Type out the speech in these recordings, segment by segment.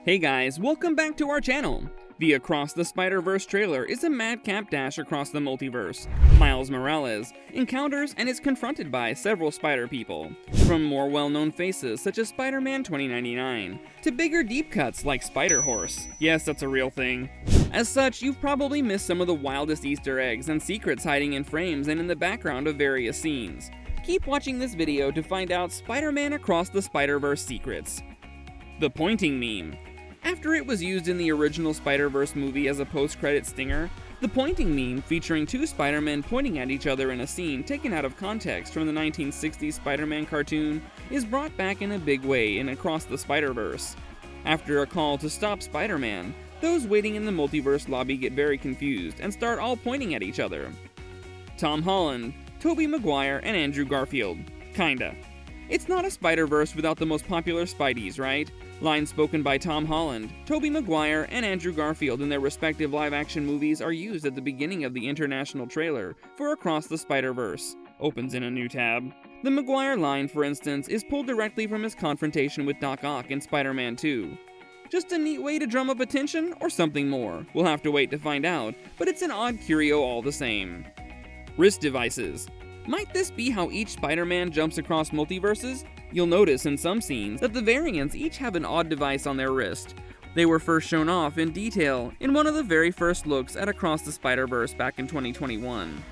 Hey guys, welcome back to our channel! The Across the Spider-Verse trailer is a madcap dash across the multiverse. Miles Morales encounters and is confronted by several spider people, from more well-known faces such as Spider-Man 2099, to bigger deep cuts like Spider-Horse. Yes, that's a real thing. As such, you've probably missed some of the wildest Easter eggs and secrets hiding in frames and in the background of various scenes. Keep watching this video to find out Spider-Man Across the Spider-Verse secrets. The pointing meme. After it was used in the original Spider-Verse movie as a post-credit stinger, the pointing meme featuring two Spider-Men pointing at each other in a scene taken out of context from the 1960s Spider-Man cartoon is brought back in a big way in Across the Spider-Verse. After a call to stop Spider-Man, those waiting in the multiverse lobby get very confused and start all pointing at each other. Tom Holland, Tobey Maguire, and Andrew Garfield. Kinda. It's not a Spider-Verse without the most popular Spideys, right? Lines spoken by Tom Holland, Tobey Maguire, and Andrew Garfield in their respective live-action movies are used at the beginning of the international trailer for Across the Spider-Verse. Opens in a new tab. The Maguire line, for instance, is pulled directly from his confrontation with Doc Ock in Spider-Man 2. Just a neat way to drum up attention, or something more? We'll have to wait to find out, but it's an odd curio all the same. Wrist devices. Might this be how each Spider-Man jumps across multiverses? You'll notice in some scenes that the variants each have an odd device on their wrist. They were first shown off in detail in one of the very first looks at Across the Spider-Verse back in 2021.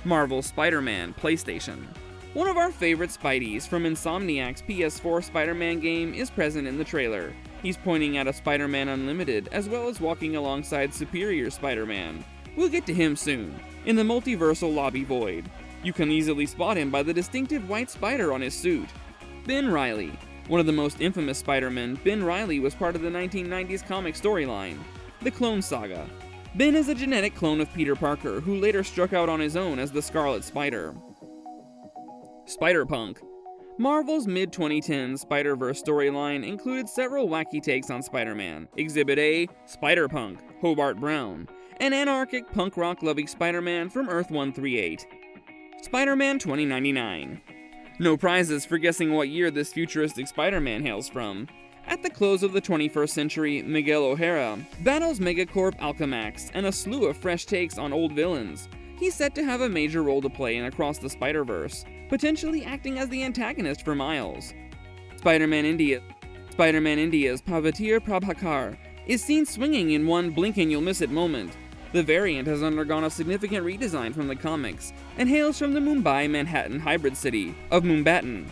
Marvel's Spider-Man PlayStation. One of our favorite Spideys from Insomniac's PS4 Spider-Man game is present in the trailer. He's pointing at a Spider-Man Unlimited as well as walking alongside Superior Spider-Man. We'll get to him soon, in the multiversal lobby void. You can easily spot him by the distinctive white spider on his suit. Ben Reilly. One of the most infamous Spider-Men, Ben Reilly was part of the 1990s comic storyline, The Clone Saga. Ben is a genetic clone of Peter Parker, who later struck out on his own as the Scarlet Spider. Spider-Punk. Marvel's mid-2010s Spider-Verse storyline included several wacky takes on Spider-Man. Exhibit A, Spider-Punk, Hobart Brown, an anarchic punk rock-loving Spider-Man from Earth-138. Spider-Man 2099. No prizes for guessing what year this futuristic Spider-Man hails from. At the close of the 21st century, Miguel O'Hara battles Megacorp Alchemax and a slew of fresh takes on old villains. He's set to have a major role to play in Across the Spider-Verse, potentially acting as the antagonist for Miles. Spider-Man India's Pavatir Prabhakar is seen swinging in one blink-and-you'll-miss-it moment. The variant has undergone a significant redesign from the comics, and hails from the Mumbai-Manhattan hybrid city of Mumbattan.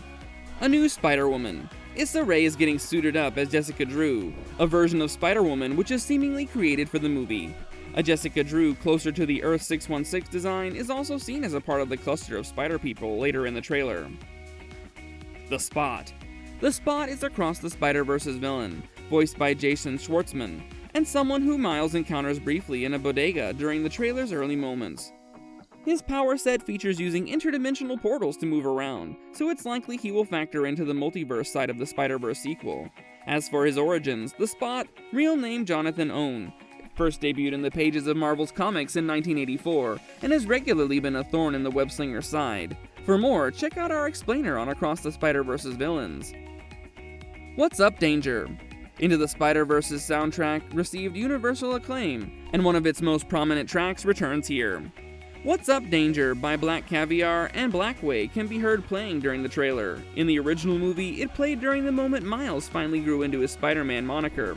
A new Spider-Woman. Issa Rae is getting suited up as Jessica Drew, a version of Spider-Woman which is seemingly created for the movie. A Jessica Drew closer to the Earth-616 design is also seen as a part of the cluster of Spider-People later in the trailer. The Spot. The Spot is Across the Spider-Verse's villain, voiced by Jason Schwartzman, and someone who Miles encounters briefly in a bodega during the trailer's early moments. His power set features using interdimensional portals to move around, so it's likely he will factor into the multiverse side of the Spider-Verse sequel. As for his origins, the Spot, real name Jonathan Owen, first debuted in the pages of Marvel's comics in 1984, and has regularly been a thorn in the web-slinger's side. For more, check out our explainer on Across the Spider-Verse's villains. What's Up, Danger? Into the Spider-Verse's soundtrack received universal acclaim, and one of its most prominent tracks returns here. What's Up, Danger by Black Caviar and Blackway can be heard playing during the trailer. In the original movie, it played during the moment Miles finally grew into his Spider-Man moniker.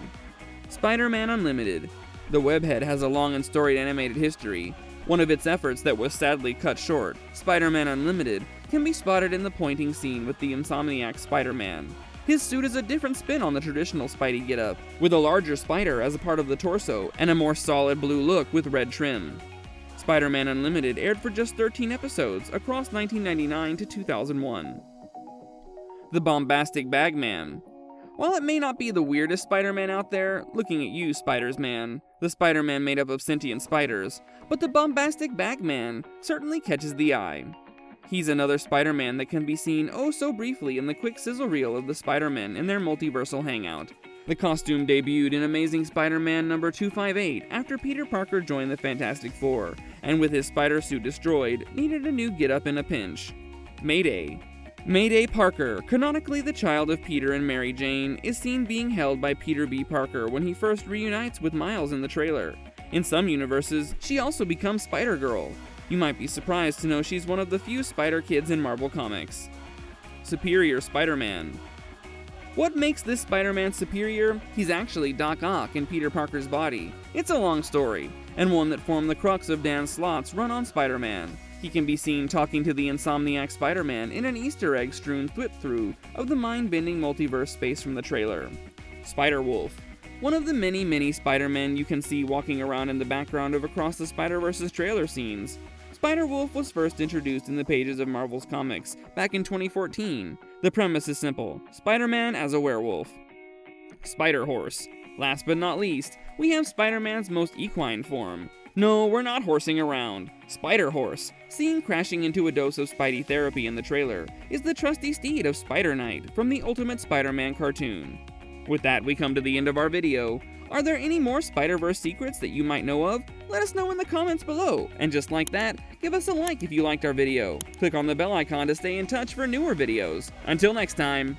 Spider-Man Unlimited. The webhead has a long and storied animated history. One of its efforts that was sadly cut short, Spider-Man Unlimited, can be spotted in the pointing scene with the Insomniac Spider-Man. His suit is a different spin on the traditional Spidey getup, with a larger spider as a part of the torso and a more solid blue look with red trim. Spider-Man Unlimited aired for just 13 episodes across 1999 to 2001. The Bombastic Bagman. While it may not be the weirdest Spider-Man out there, looking at you, Spiders-Man, the Spider-Man made up of sentient spiders, but the Bombastic Bagman certainly catches the eye. He's another Spider-Man that can be seen oh so briefly in the quick sizzle reel of the Spider-Men in their multiversal hangout. The costume debuted in Amazing Spider-Man number 258 after Peter Parker joined the Fantastic Four, and with his spider suit destroyed, needed a new getup in a pinch. Mayday. Mayday Parker, canonically the child of Peter and Mary Jane, is seen being held by Peter B. Parker when he first reunites with Miles in the trailer. In some universes, she also becomes Spider-Girl. You might be surprised to know she's one of the few Spider Kids in Marvel Comics. Superior Spider-Man. What makes this Spider-Man superior? He's actually Doc Ock in Peter Parker's body. It's a long story, and one that formed the crux of Dan Slott's run on Spider-Man. He can be seen talking to the Insomniac Spider-Man in an Easter egg-strewn thwip-through of the mind-bending multiverse space from the trailer. Spider-Wolf. One of the many Spider-Men you can see walking around in the background of Across the Spider-Verse's trailer scenes. Spider-Wolf was first introduced in the pages of Marvel's comics back in 2014. The premise is simple: Spider-Man as a werewolf. Spider-Horse. Last but not least, we have Spider-Man's most equine form. No, we're not horsing around. Spider-Horse, seen crashing into a dose of Spidey therapy in the trailer, is the trusty steed of Spider-Knight from the Ultimate Spider-Man cartoon. With that, we come to the end of our video. Are there any more Spider-Verse secrets that you might know of? Let us know in the comments below, and just like that, give us a like if you liked our video. Click on the bell icon to stay in touch for newer videos. Until next time.